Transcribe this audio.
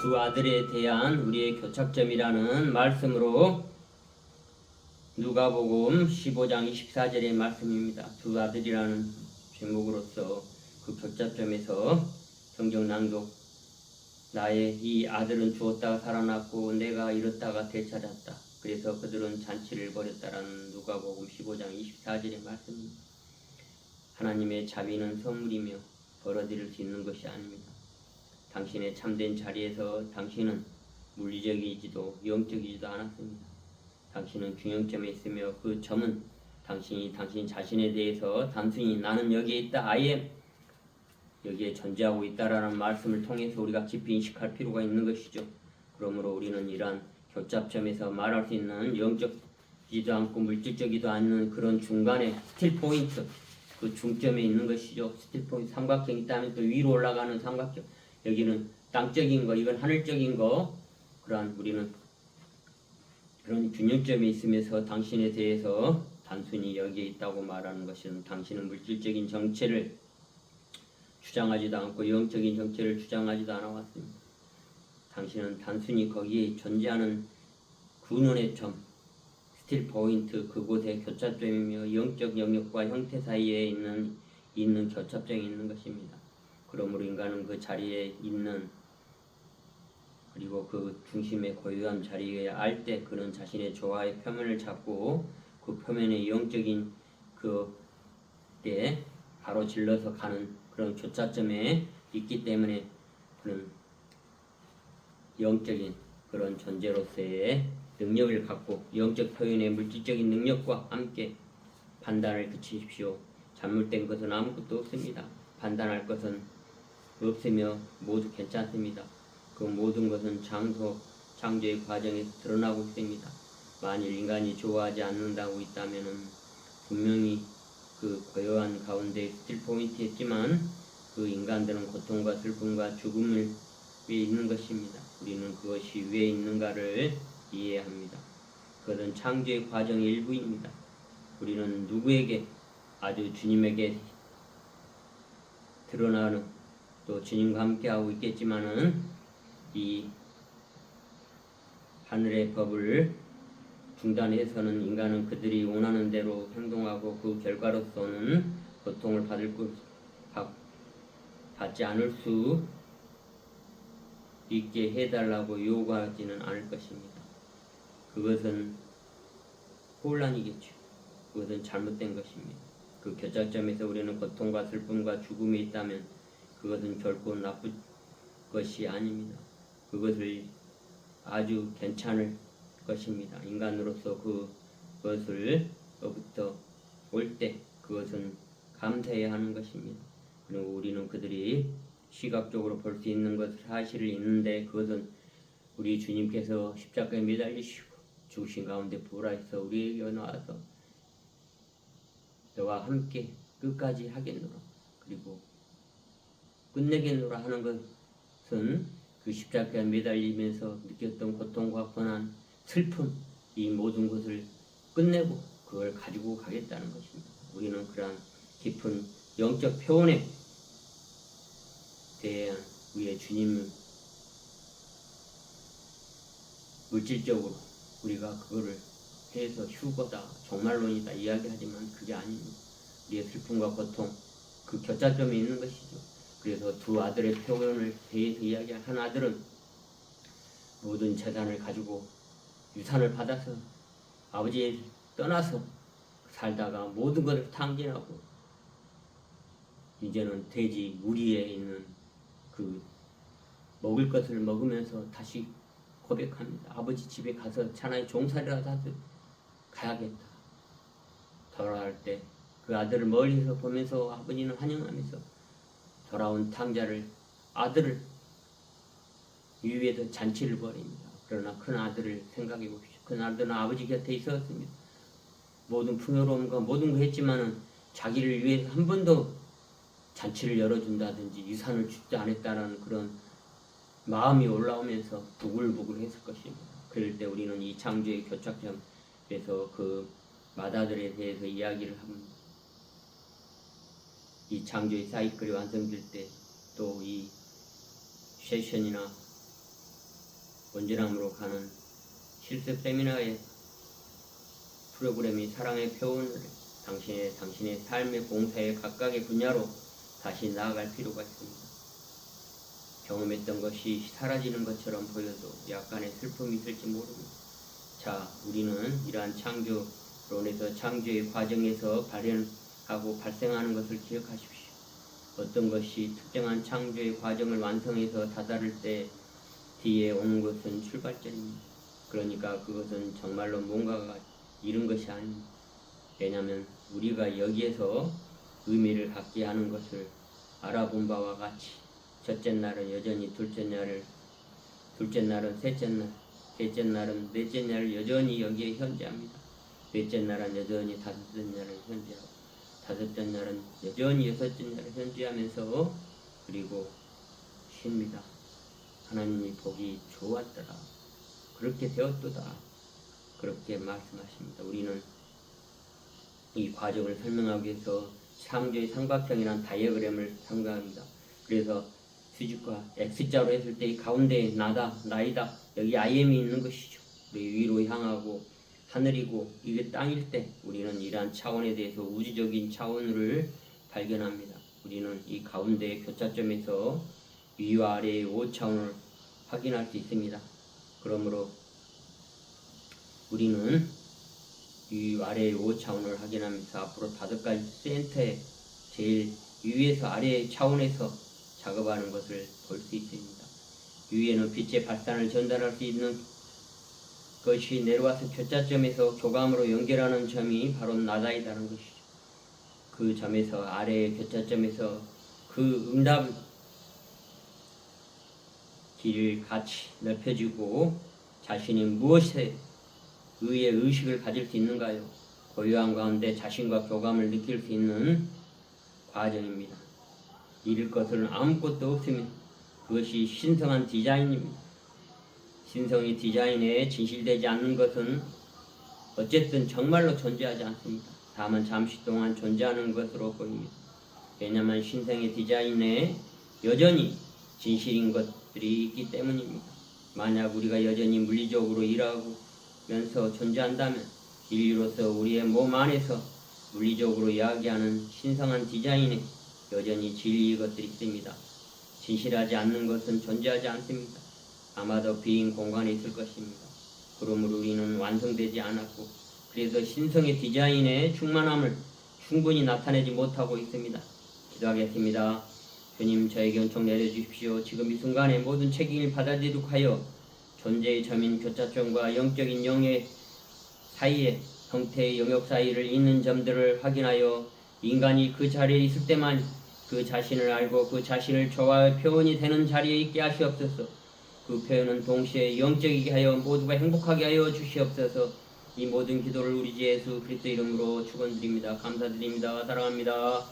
두 아들에 대한 우리의 교착점이라는 말씀으로 누가복음 15장 24절의 말씀입니다. 두 아들이라는 제목으로서 그 교착점에서 성경 낭독. 나의 이 아들은 죽었다가 살아났고 내가 잃었다가 되찾았다. 그래서 그들은 잔치를 벌였다라는 누가복음 15장 24절의 말씀입니다. 하나님의 자비는 선물이며 벌어들일 수 있는 것이 아닙니다. 당신의 참된 자리에서 당신은 물리적이지도 영적이지도 않았습니다. 당신은 균형점에 있으며 그 점은 당신 자신에 대해서 단순히 나는 여기에 있다, 아예 여기에 존재하고 있다라는 말씀을 통해서 우리가 깊이 인식할 필요가 있는 것이죠. 그러므로 우리는 이러한 교착점에서 말할 수 있는 영적이지도 않고 물질적이지도 않는 그런 중간에 스틸 포인트, 그 중점에 있는 것이죠. 스틸 포인트, 삼각형 있다면 또 위로 올라가는 삼각형. 여기는 땅적인 거, 이건 하늘적인 거. 그러한 우리는 그런 균형점에 있으면서 당신에 대해서 단순히 여기에 있다고 말하는 것은 당신은 물질적인 정체를 주장하지도 않고 영적인 정체를 주장하지도 않아왔습니다. 당신은 단순히 거기에 존재하는 근원의 점, 스틸 포인트, 그곳의 교착점이며 영적 영역과 형태 사이에 있는 교착점이 있는 것입니다. 그러므로 인간은 그 자리에 있는, 그리고 그 중심의 고유한 자리에 알 때 그는 자신의 조화의 표면을 잡고 그 표면의 영적인 그때 바로 질러서 가는 그런 교차점에 있기 때문에 그는 영적인 그런 존재로서의 능력을 갖고 영적 표현의 물질적인 능력과 함께 판단을 그치십시오. 잘못된 것은 아무것도 없습니다. 판단할 것은 없으며 모두 괜찮습니다. 그 모든 것은 창조의 과정에서 드러나고 있습니다. 만일 인간이 좋아하지 않는다고 있다면 분명히 그 고요한 가운데 스틸 포인트였지만 그 인간들은 고통과 슬픔과 죽음을 위에 있는 것입니다. 우리는 그것이 왜 있는가를 이해해야 합니다. 그것은 창조의 과정의 일부입니다. 우리는 누구에게, 아주 주님에게 드러나는, 또 주님과 함께하고 있겠지만은 이 하늘의 법을 중단해서는 인간은 그들이 원하는 대로 행동하고 그 결과로서는 고통을 받지 않을 수 있게 해달라고 요구하지는 않을 것입니다. 그것은 혼란이겠죠. 그것은 잘못된 것입니다. 그 교착점에서 우리는 고통과 슬픔과 죽음이 있다면 그것은 결코 나쁜 것이 아닙니다. 그것을 아주 괜찮을 것입니다. 인간으로서 그것을로부터 올 때 그것은 감사해야 하는 것입니다. 그리고 우리는 그들이 시각적으로 볼 수 있는 것 사실이 있는데 그것은 우리 주님께서 십자가에 매달리시고 죽으신 가운데 부활하셔서 우리에게 나와서 너와 함께 끝까지 하겠노라, 그리고 끝내겠노라 하는 것은 그 십자가에 매달리면서 느꼈던 고통과 고난, 슬픔, 이 모든 것을 끝내고 그걸 가지고 가겠다는 것입니다. 우리는 그러한 깊은 영적 표현에 대한 우리의 주님은 물질적으로 우리가 그거를 해서 휴거다, 종말론이다 이야기하지만 그게 아닙니다. 우리의 슬픔과 고통, 그 교차점에 있는 것이죠. 그래서 두 아들의 표현을 대해서 이야기한 한 아들은 모든 재산을 가지고 유산을 받아서 아버지를 떠나서 살다가 모든 것을 탕진하고 이제는 돼지 우리에 있는 그 먹을 것을 먹으면서 다시 고백합니다. 아버지 집에 가서 차라리 종살이라도 하듯 가야겠다. 돌아갈 때 그 아들을 멀리서 보면서 아버지는 환영하면서 돌아온 아들을 위에서 잔치를 벌입니다. 그러나 큰 아들을 생각해 봅시다. 큰 아들은 아버지 곁에 있었습니다. 모든 풍요로움과 모든 거 했지만은 자기를 위해서 한 번도 잔치를 열어준다든지 유산을 주지 않았다라는 그런 마음이 올라오면서 부글부글 했을 것입니다. 그럴 때 우리는 이 창조의 교착점에서 그 맏아들에 대해서 이야기를 합니다. 이 창조의 사이클이 완성될 때 또 이 세션이나 온전함으로 가는 실습 세미나의 프로그램이 사랑의 표현을 당신의 삶의 봉사의 각각의 분야로 다시 나아갈 필요가 있습니다. 경험했던 것이 사라지는 것처럼 보여도 약간의 슬픔이 있을지 모릅니다. 자, 우리는 이러한 창조론에서 창조의 과정에서 발현하고 발생하는 것을 기억하십시오. 어떤 것이 특정한 창조의 과정을 완성해서 다다를 때 뒤에 오는 것은 출발점입니다. 그러니까 그것은 정말로 뭔가가 이룬 것이 아닙니다. 왜냐하면 우리가 여기에서 의미를 갖게 하는 것을 알아본 바와 같이 첫째 날은 여전히 둘째 날은 셋째 날, 셋째 날은 넷째 날을 여전히 여기에 현재합니다. 넷째 날은 여전히 다섯째 날을 현재하고 다섯째 날은 여전히 여섯째 날을 현재하면서 그리고 쉽니다. 하나님이 보기 좋았더라. 그렇게 되었도다. 그렇게 말씀하십니다. 우리는 이 과정을 설명하기 위해서 창조의 삼각형이라는 다이어그램을 생각합니다. 그래서 수직과 X자로 했을 때 이 가운데에 나이다. 여기 I am이 있는 것이죠. 우리 위로 향하고 하늘이고 이게 땅일 때 우리는 이러한 차원에 대해서 우주적인 차원을 발견합니다. 우리는 이 가운데의 교차점에서 위와 아래의 5차원을 확인할 수 있습니다. 그러므로 우리는 위 아래의 5차원을 확인하면서 앞으로 5가지 센터에 제일 위에서 아래의 차원에서 작업하는 것을 볼 수 있습니다. 위에는 빛의 발산을 전달할 수 있는 것이 내려와서 교차점에서 교감으로 연결하는 점이 바로 나다이다는 것이죠. 그 점에서 아래의 교차점에서 그 응답 길을 같이 넓혀주고 자신이 무엇에 의의 의식을 가질 수 있는가요? 고요한 가운데 자신과 교감을 느낄 수 있는 과정입니다. 잃을 것은 아무것도 없으면 그것이 신성한 디자인입니다. 신성의 디자인에 진실되지 않는 것은 어쨌든 정말로 존재하지 않습니다. 다만 잠시 동안 존재하는 것으로 보입니다. 왜냐하면 신성의 디자인에 여전히 진실인 것들이 있기 때문입니다. 만약 우리가 여전히 물리적으로 일하면서 존재한다면 인류로서 우리의 몸 안에서 물리적으로 이야기하는 신성한 디자인에 여전히 진리의 것들이 있습니다. 진실하지 않는 것은 존재하지 않습니다. 아마도 빈 공간에 있을 것입니다. 그러므로 우리는 완성되지 않았고 그래서 신성의 디자인의 충만함을 충분히 나타내지 못하고 있습니다. 기도하겠습니다. 주님, 저에게 은총 내려주십시오. 지금 이 순간에 모든 책임을 받아들이도록 하여 존재의 점인 교차점과 영적인 영의 사이에 형태의 영역 사이를 잇는 점들을 확인하여 인간이 그 자리에 있을 때만 그 자신을 알고 그 자신을 조화의 표현이 되는 자리에 있게 하시옵소서. 그 표현은 동시에 영적이게 하여 모두가 행복하게 하여 주시옵소서. 이 모든 기도를 우리 주 예수 그리스도 이름으로 축원드립니다. 감사드립니다. 사랑합니다.